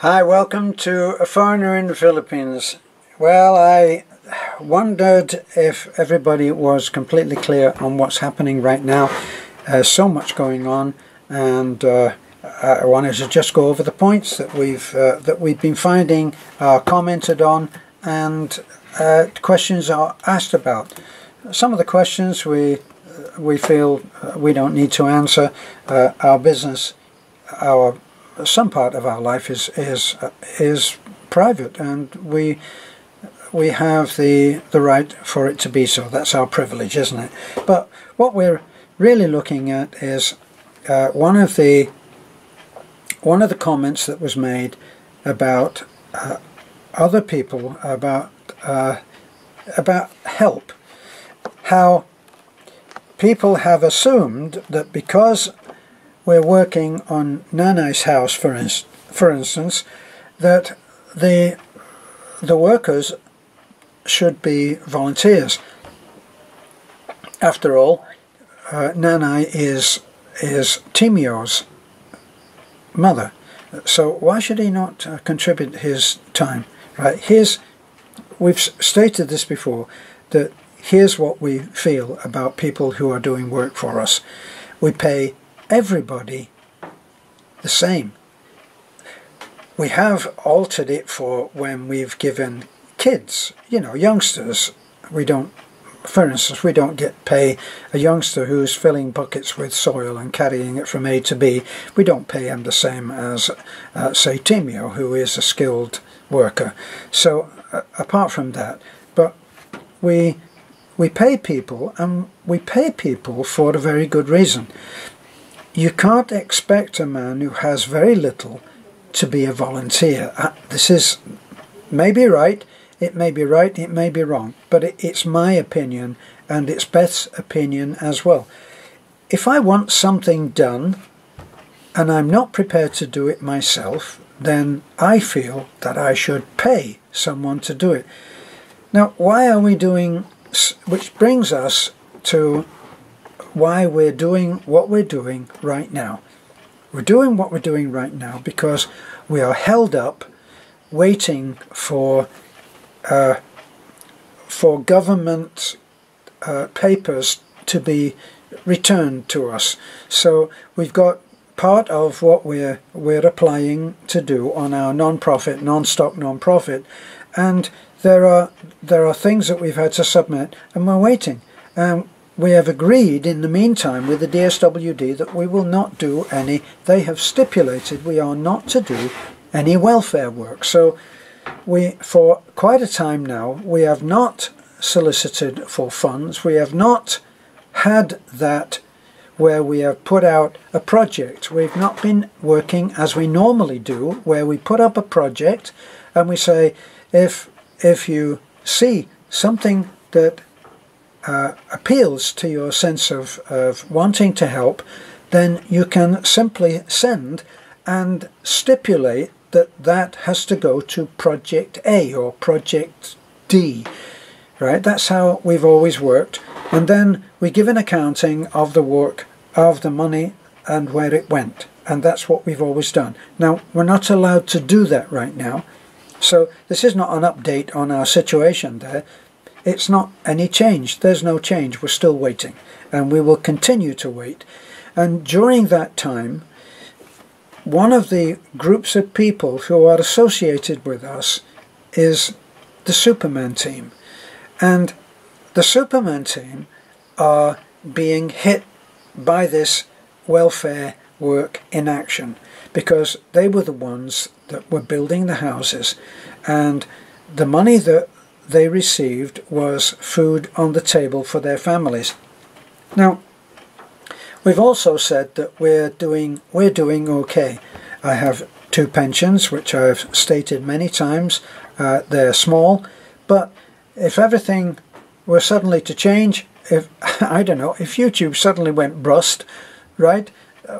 Hi, welcome to A Foreigner in the Philippines. Well, I wondered if everybody was completely clear on what's happening right now. So much going on, and I wanted to just go over the points that we've been finding commented on, and questions are asked about. Some of the questions we feel we don't need to answer. Our business, some part of our life is private, and we have the right for it to be so. That's our privilege, isn't it? But what we're really looking at is one of the comments that was made about other people, about help. How people have assumed that because we're working on Nanai's house, for instance, that the workers should be volunteers. After all, Nanai is Timio's mother, so why should he not contribute his time? Right? We've stated this before, that here's what we feel about people who are doing work for us. We pay everybody the same. We have altered it for when we've given kids, youngsters. For instance, we don't pay a youngster who's filling buckets with soil and carrying it from A to B. We don't pay him the same as, say, Timio, who is a skilled worker. So, apart from that, but we pay people, and we pay people for a very good reason. You can't expect a man who has very little to be a volunteer. This is maybe right, it may be right, it may be wrong, but it's my opinion, and it's Beth's opinion as well. If I want something done, and I'm not prepared to do it myself, then I feel that I should pay someone to do it. Now, why are we doing, which brings us to why we're doing what we're doing right now. We're doing what we're doing right now because we are held up waiting for government papers to be returned to us. So we've got part of what we're applying to do on our non-stock non-profit, and there are things that we've had to submit, and we're waiting. We have agreed in the meantime with the DSWD that we will not do any, they have stipulated we are not to do any welfare work. So for quite a time now, we have not solicited for funds. We have not had that where we have put out a project. We've not been working as we normally do, where we put up a project and we say, if you see something that appeals to your sense of wanting to help, then you can simply send and stipulate that has to go to Project A or Project D. Right? That's how we've always worked. And then we give an accounting of the work, of the money, and where it went. And that's what we've always done. Now, we're not allowed to do that right now. So this is not an update on our situation there. It's not any change. There's no change. We're still waiting, and we will continue to wait. And during that time, one of the groups of people who are associated with us is the Superman team. And the Superman team are being hit by this welfare work in action, because they were the ones that were building the houses, and the money that they received was food on the table for their families. Now, we've also said that we're doing okay. I have 2 pensions, which I've stated many times. They're small, but if everything were suddenly to change, if YouTube suddenly went bust, right,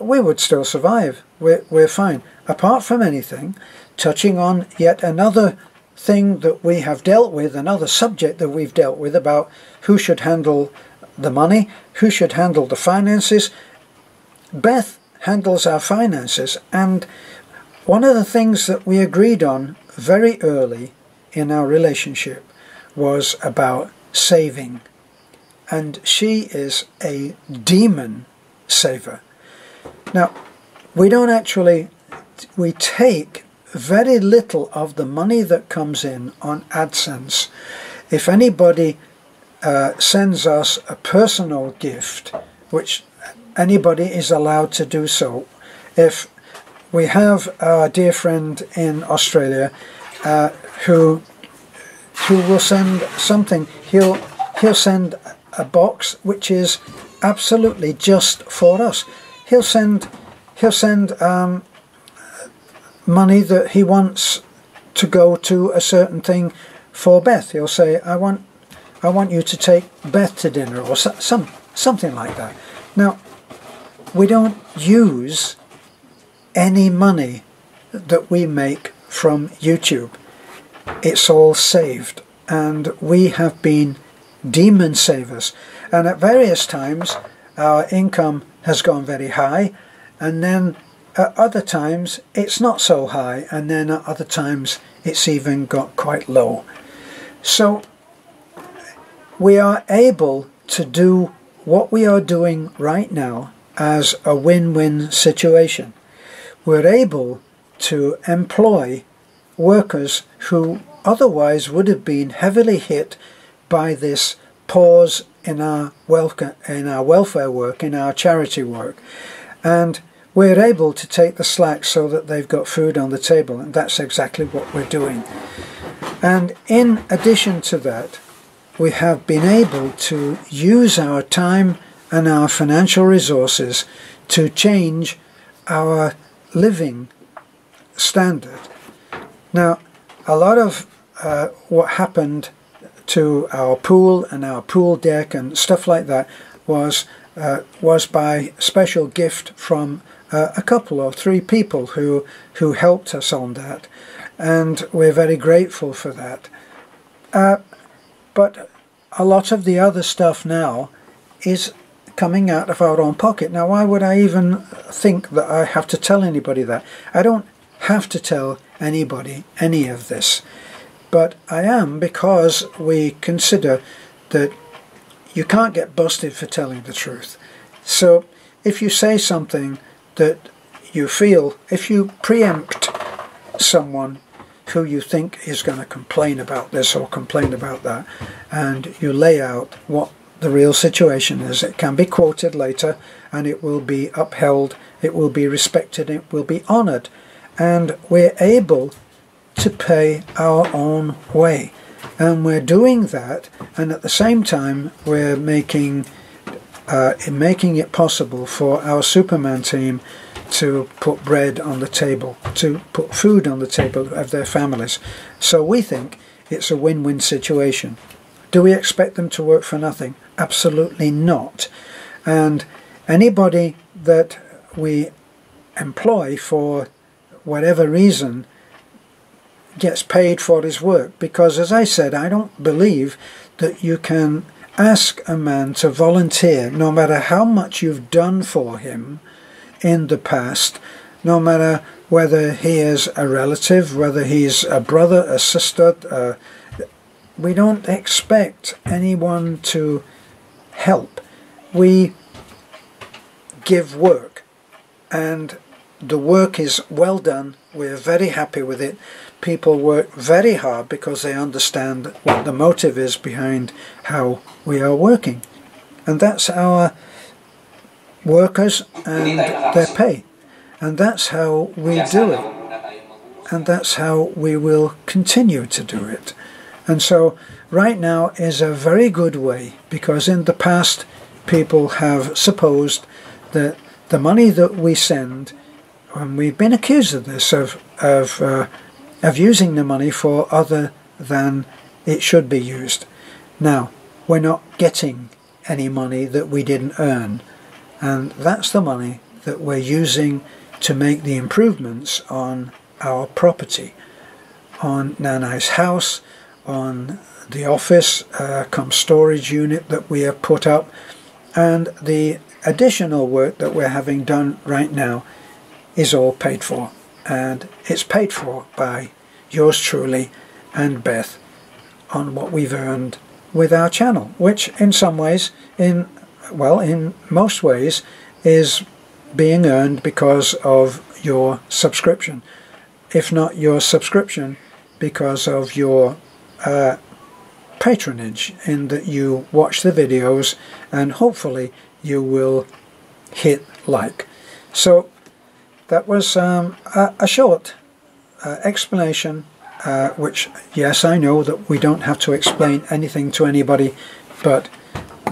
we would still survive. We're fine. Apart from anything, touching on yet another thing that we have dealt with, another subject that we've dealt with, about who should handle the money, who should handle the finances. Beth handles our finances, and one of the things that we agreed on very early in our relationship was about saving. And she is a demon saver. Now, we don't actually, we take very little of the money that comes in on AdSense. If anybody sends us a personal gift, which anybody is allowed to do so, if we have our dear friend in Australia who will send something, he'll send a box which is absolutely just for us. He'll send money that he wants to go to a certain thing for Beth. He'll say, I want you to take Beth to dinner, or something like that. Now, we don't use any money that we make from YouTube. It's all saved, and we have been demon savers. And at various times our income has gone very high, and then at other times it's not so high, and then at other times it's even got quite low. So we are able to do what we are doing right now as a win-win situation. We're able to employ workers who otherwise would have been heavily hit by this pause in our welfare work, in our charity work, and we're able to take the slack so that they've got food on the table, and that's exactly what we're doing. And in addition to that, we have been able to use our time and our financial resources to change our living standard. Now, a lot of what happened to our pool and our pool deck and stuff like that was by special gift from a couple or three people who helped us on that, and we're very grateful for that. But a lot of the other stuff now is coming out of our own pocket. Now, why would I even think that I have to tell anybody that? I don't have to tell anybody any of this, but I am, because we consider that you can't get busted for telling the truth. So if you say something that you feel, if you preempt someone who you think is going to complain about this or complain about that, and you lay out what the real situation is, it can be quoted later, and it will be upheld, it will be respected, it will be honoured, and we're able to pay our own way. And we're doing that, and at the same time we're making it possible for our Superman team to put bread on the table, to put food on the table of their families. So we think it's a win-win situation. Do we expect them to work for nothing? Absolutely not. And anybody that we employ for whatever reason gets paid for his work, because, as I said, I don't believe that you can ask a man to volunteer, no matter how much you've done for him in the past, no matter whether he is a relative, whether he's a brother, a sister. We don't expect anyone to help. We give work, and the work is well done. We're very happy with it. People work very hard because they understand what the motive is behind how we are working. And that's our workers and their pay. And that's how we do it. And that's how we will continue to do it. And so right now is a very good way, because in the past people have supposed that the money that we send, and we've been accused of this, of using the money for other than it should be used. Now, we're not getting any money that we didn't earn, and that's the money that we're using to make the improvements on our property, on Nanai's house, on the office storage unit that we have put up, and the additional work that we're having done right now is all paid for. and it's paid for by yours truly and Beth on what we've earned with our channel, which in some ways, in most ways, is being earned because of your subscription. If not your subscription, because of your patronage, in that you watch the videos and hopefully you will hit like. So that was a short explanation, which, yes, I know that we don't have to explain anything to anybody, but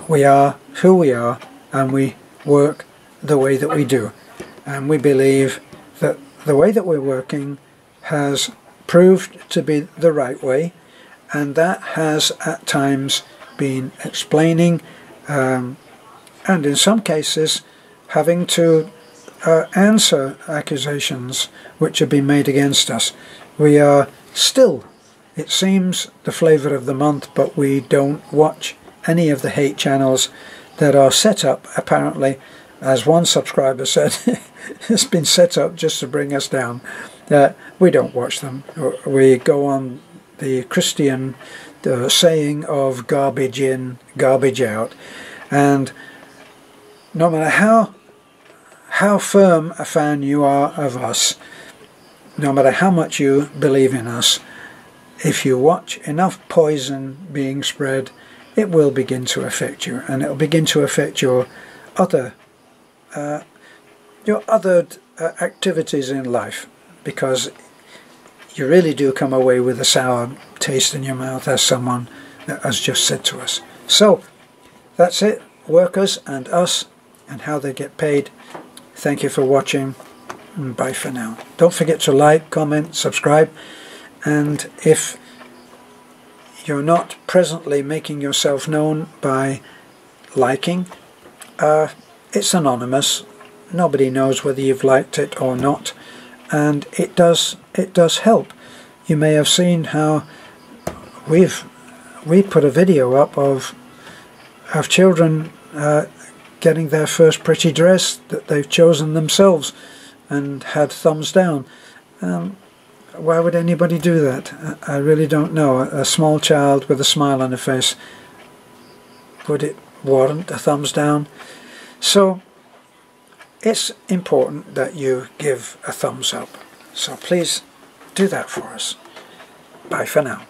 we are who we are and we work the way that we do, and we believe that the way that we're working has proved to be the right way, and that has at times been explaining and in some cases having to answer accusations which have been made against us. We are still, it seems, the flavour of the month, but we don't watch any of the hate channels that are set up, apparently, as one subscriber said, it's been set up just to bring us down. We don't watch them. We go on the Christian saying of garbage in, garbage out, and no matter how firm a fan you are of us, no matter how much you believe in us, if you watch enough poison being spread, it will begin to affect you, and it will begin to affect your other activities in life, because you really do come away with a sour taste in your mouth, as someone has just said to us. So that's it, workers and us, and how they get paid. Thank you for watching, and bye for now. Don't forget to like, comment, subscribe, and if you're not presently making yourself known by liking, it's anonymous. Nobody knows whether you've liked it or not, and it does help. You may have seen how we put a video up of children getting their first pretty dress that they've chosen themselves and had thumbs down. Why would anybody do that? I really don't know. A small child with a smile on her face, would it warrant a thumbs down? So it's important that you give a thumbs up. So please do that for us. Bye for now.